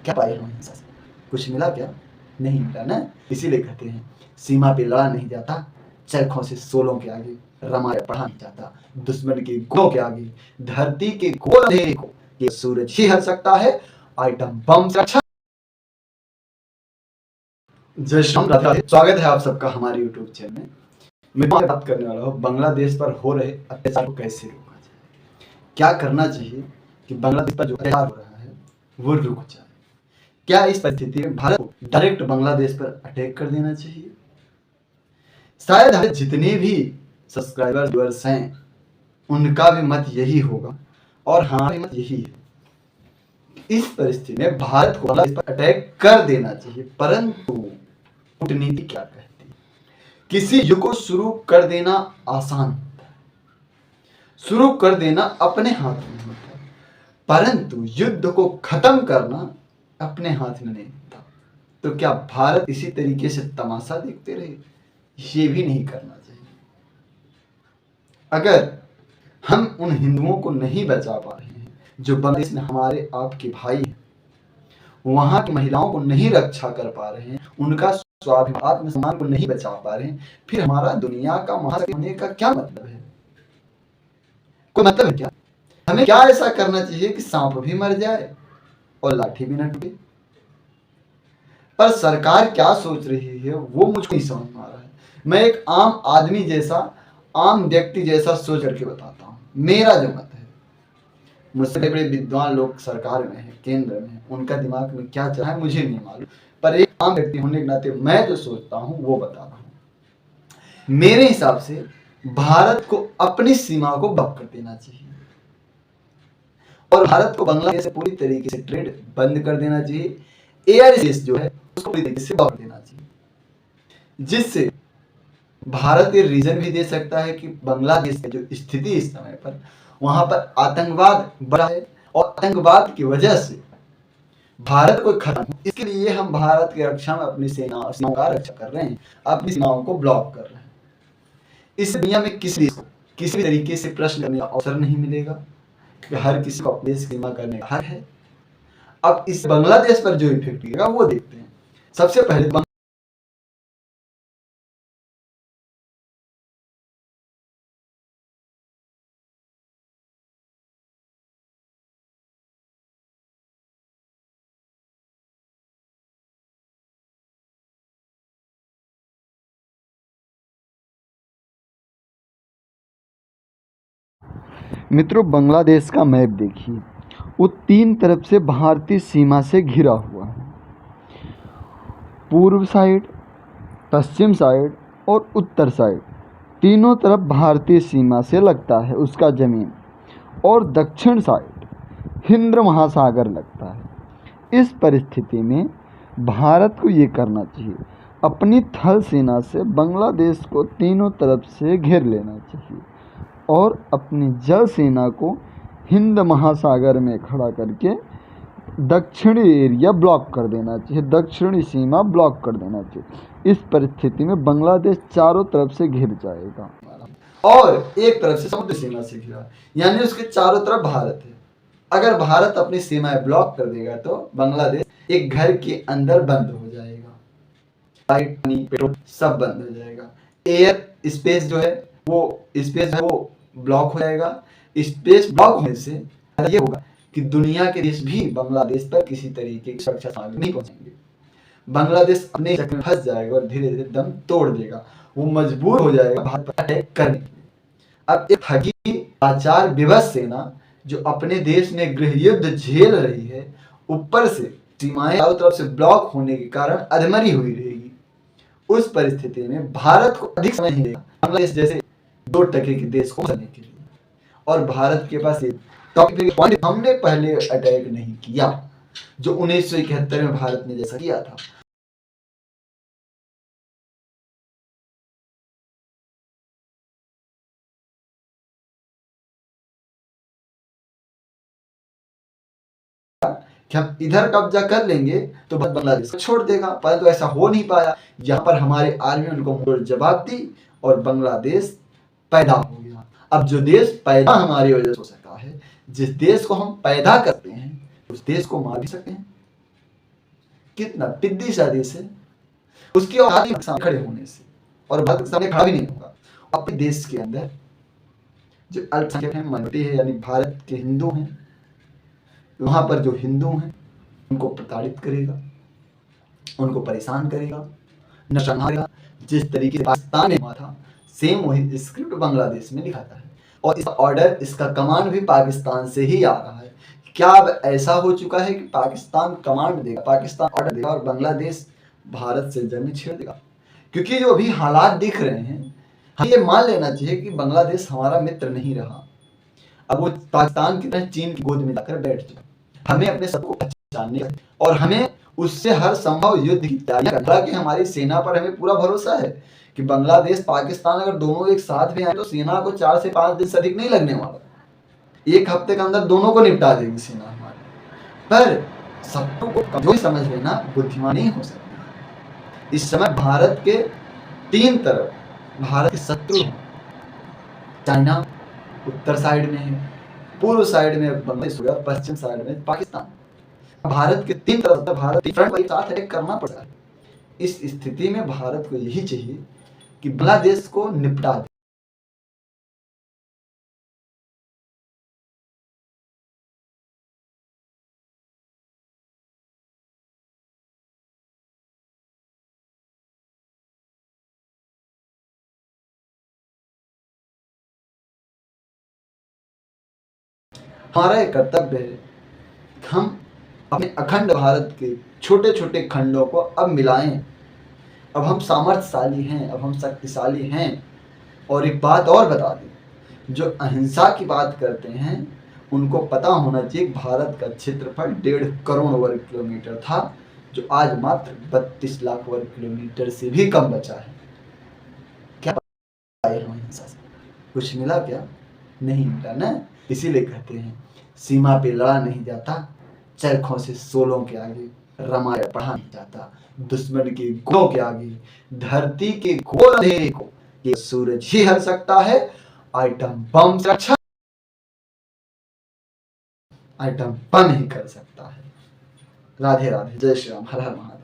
क्या पाए हम हिंसा से? कुछ मिला क्या? नहीं मिला ना। इसीलिए कहते हैं सीमा पे लड़ा नहीं जाता, चरखों से सोलों के आगे रामायण पढ़ा नहीं जाता, दुश्मन के गोलों के आगे धरती के गोल अंधेरे को ये सूरज ही हर सकता है। आइटम बम से अच्छा। जय श्री राम, राधे राधे। स्वागत है आप सबका हमारे यूट्यूब चैनल में। मैं बात करने वाला हूँ बांग्लादेश पर हो रहे अत्याचार को कैसे रोका जाए। क्या करना चाहिए कि बांग्लादेश पर जो अत्याचार हो रहा है वो रुक जाए। क्या इस परिस्थिति में भारत को डायरेक्ट बांग्लादेश पर अटैक कर देना चाहिए? शायद हमारे जितने भी सब्सक्राइबर्स व्यूअर्स हैं उनका भी मत यही होगा और हमारा मत यही है। इस परिस्थिति में भारत को बांग्लादेश पर अटैक कर देना चाहिए, परंतु कूटनीति क्या कहती है? किसी युद्ध को शुरू कर देना आसान होता है, शुरू कर देना अपने हाथ में होता है, परंतु युद्ध को खत्म करना अपने हाथ में नहीं होता। तो क्या भारत इसी तरीके से तमाशा देखते रहे? ये भी नहीं करना चाहिए। अगर हम उन हिंदुओं को नहीं बचा पा रहे हैं जो बांग्लादेश में हमारे आपके भाई हैं, वहां की महिलाओं को नहीं रक्षा कर पा रहे हैं, उनका स्वाभिमान आत्मसम्मान को नहीं बचा पा रहे हैं, फिर हमारा दुनिया का महाशक्ति होने का क्या मतलब है? कोई मतलब है क्या? हमें क्या ऐसा करना चाहिए कि सांप भी मर जाए और लाठी भी न टूटे? पर सरकार क्या सोच रही है वो मुझको नहीं समझ में आ रहा है। मैं एक आम आदमी जैसा, आम व्यक्ति जैसा सोच करके बताता हूँ। मेरा जो मत है, मुझसे बड़े बड़े विद्वान लोग सरकार में है, केंद्र में है, उनका दिमाग में क्या चल रहा है मुझे नहीं मालूम, पर एक आम व्यक्ति होने के नाते मैं जो सोचता हूँ वो बता रहा हूँ। मेरे हिसाब से भारत को अपनी सीमा को ब्लॉक कर देना चाहिए और भारत को बांग्लादेश से पूरी तरीके से ट्रेड बंद कर देना चाहिए। एयर स्पेस जो है उसको पूरी तरीके से ब्लॉक कर देना चाहिए, जिससे भारत ये रीजन भी दे सकता है कि बांग्लादेश की जो स्थिति इस समय पर वहां पर आतंकवाद बढ़ा है और आतंकवाद की वजह से भारत को खत्म, इसके लिए हम भारत की रक्षा में अपनी सीमाओं का रक्षा कर रहे हैं, अपनी सीमाओं को ब्लॉक कर रहे हैं। इस दुनिया में किसी देश को किसी भी तरीके से प्रश्न करने का अवसर नहीं मिलेगा कि हर किसी को अपने सीमा करने का हक है। अब इस बांग्लादेश पर जो इफेक्ट पड़ेगा वो देखते हैं। सबसे पहले मित्रों, बांग्लादेश का मैप देखिए, वो 3 तरफ से भारतीय सीमा से घिरा हुआ है। पूर्व साइड, पश्चिम साइड और उत्तर साइड, तीनों तरफ भारतीय सीमा से लगता है उसका ज़मीन, और दक्षिण साइड हिंद महासागर लगता है। इस परिस्थिति में भारत को ये करना चाहिए, अपनी थल सेना से बांग्लादेश को तीनों तरफ से घेर लेना चाहिए और अपनी जल सेना को हिंद महासागर में खड़ा करके दक्षिणी एरिया ब्लॉक कर देना चाहिए, दक्षिणी सीमा ब्लॉक कर देना चाहिए। इस परिस्थिति में बांग्लादेश चारों तरफ से घिर जाएगा और एक तरफ से समुद्र सीमा से घिरा, यानी उसके चारों तरफ भारत है। अगर भारत अपनी सीमाएं ब्लॉक कर देगा तो बांग्लादेश एक घर के अंदर बंद हो जाएगा, लाइट, पानी, पेट्रोल सब बंद हो जाएगा। एयर स्पेस जो है वो ब्लॉक हो जाएगा। स्पेस ब्लॉक होने से ये होगा कि दुनिया के देश भी बांग्लादेश पर किसी तरीके की सुरक्षा सामग्री नहीं पहुंचेंगे। बांग्लादेश अपने चक्कर में फंस जाएगा और धीरे धीरे दम तोड़ देगा, वो मजबूर हो जाएगा भारत पर अटैक करने के लिए। अब एक ठगी, लाचार, विवश सेना जो अपने देश में गृह युद्ध झेल रही है, ऊपर से सीमाएं चारों तरफ से ब्लॉक होने के कारण अधमरी हुई रहेगी। उस परिस्थिति में भारत को अधिक समय नहीं देगा बांग्लादेश जैसे 2 टके के देश को करने के लिए। और भारत के पास पॉइंट, हमने पहले अटैक नहीं किया जो 1971 में भारत ने जैसा किया था। कि हम इधर कब्जा कर लेंगे तो बांग्लादेश को छोड़ देगा, परंतु ऐसा हो नहीं पाया। यहाँ पर हमारे आर्मी उनको मुंह जवाब दी और बांग्लादेश पैदा हो गया। अब जो देश पैदा हमारी वजह से हो सका है, जिस देश को हम पैदा करते हैं उस देश को मार भी सकते हैं। कितना टिड्डी सा देश है, उसकी औकात नहीं सामने खड़े होने से, और भारत के सामने खड़ा भी नहीं होगा। अपने देश के अंदर जो अल्पसंख्यक है, माइनॉरिटी है, यानी भारत के हिंदू हैं, वहां पर जो हिंदू हैं उनको प्रताड़ित करेगा, उनको परेशान करेगा, नरसंहार करेगा। जिस तरीके से पाकिस्तान में हुआ था, सेम वही स्क्रिप्ट बांग्लादेश में दिखाता है, और इसका ऑर्डर, इसका कमांड भी पाकिस्तान से ही आ रहा है। क्या अब ऐसा हो चुका है कि पाकिस्तान कमांड देगा, पाकिस्तान ऑर्डर देगा और बांग्लादेश भारत से जंग छेड़ देगा? क्योंकि जो अभी हालात दिख रहे हैं, हमें ये मान लेना चाहिए कि बांग्लादेश हमारा मित्र नहीं रहा। अब वो पाकिस्तान की तरह चीन की गोद में जाकर बैठ चुका। हमें अपने सबको पहचानने का और हमें उससे हर संभव युद्ध की तैयारी करना। कि हमारी सेना पर हमें पूरा भरोसा है कि बांग्लादेश पाकिस्तान अगर दोनों एक साथ भी आए तो सेना को 4 से 5 दिन से अधिक नहीं लगने वाला, 1 हफ्ते के अंदर दोनों को निपटा देगी सेना हमारी। पर शत्रु को कमजोरी समझ लेना बुद्धिमानी हो सकती है। इस समय भारत के 3 तरफ भारत के शत्रु हैं। चाइना उत्तर साइड में है, पूर्व साइड में बांग्लादेश होगा, पश्चिम साइड में पाकिस्तान। भारत के 3 तरफ भारत फ्रंट पर साथ अटैक करना पड़ता है। इस स्थिति में भारत को यही चाहिए कि बांग्लादेश को निपटा दे। हमारा एक कर्तव्य है, हम अपने अखंड भारत के छोटे छोटे खंडों को अब मिलाएं। अब हम सामर्थ्यशाली हैं, अब हम शक्तिशाली हैं। और एक बात और बता दें, जो अहिंसा की बात करते हैं उनको पता होना चाहिए भारत का क्षेत्रफल 1.5 करोड़ वर्ग किलोमीटर था, जो आज मात्र 32 लाख वर्ग किलोमीटर से भी कम बचा है। क्या पाए हम अहिंसा से? कुछ मिला क्या? नहीं मिला ना। इसीलिए कहते हैं सीमा पे लड़ा नहीं जाता, चरखों से सोलों के आगे रामायण पढ़ा नहीं जाता। दुश्मन के घोड़ों के आगे धरती के घोर अंधेरे को ये सूरज ही हर सकता है। आइटम बम से अच्छा आइटम बम ही कर सकता है। राधे राधे, जय श्री राम, हर हर महादेव।